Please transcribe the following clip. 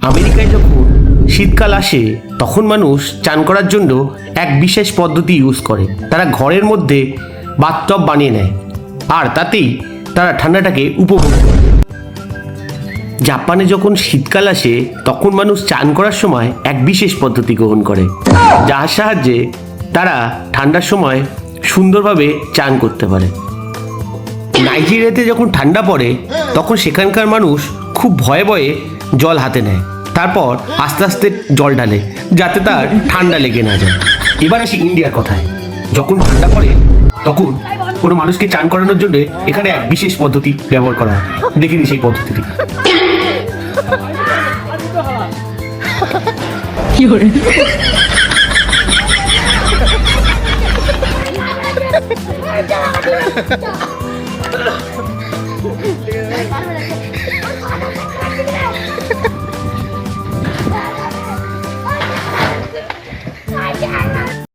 আমেরিকায় যখন শীতকাল আসে তখন মানুষ চান করার জন্য এক বিশেষ পদ্ধতি ইউজ করে। তারা ঘরের মধ্যে বাথটব বানিয়ে নেয় আর তাতেই তারা ঠান্ডাটাকে উপভোগ করে। জাপানে যখন শীতকাল আসে তখন মানুষ চান করার সময় এক বিশেষ পদ্ধতি গ্রহণ করে, যার সাহায্যে তারা ঠান্ডার সময় সুন্দরভাবে চান করতে পারে। নাইজেরিয়াতে যখন ঠান্ডা পড়ে তখন সেখানকার মানুষ খুব ভয়ে ভয়ে জল হাতে নেয়, তারপর আস্তে আস্তে জল ঢালে যাতে তার ঠান্ডা লেগে না যায়। এবার আসি ইন্ডিয়ার কথায়। যখন ঠান্ডা পড়ে তখন কোনো মানুষকে চান করানোর জন্য এখানে এক বিশেষ পদ্ধতি ব্যবহার করা হয়। দেখে নিই সেই পদ্ধতিটি। কি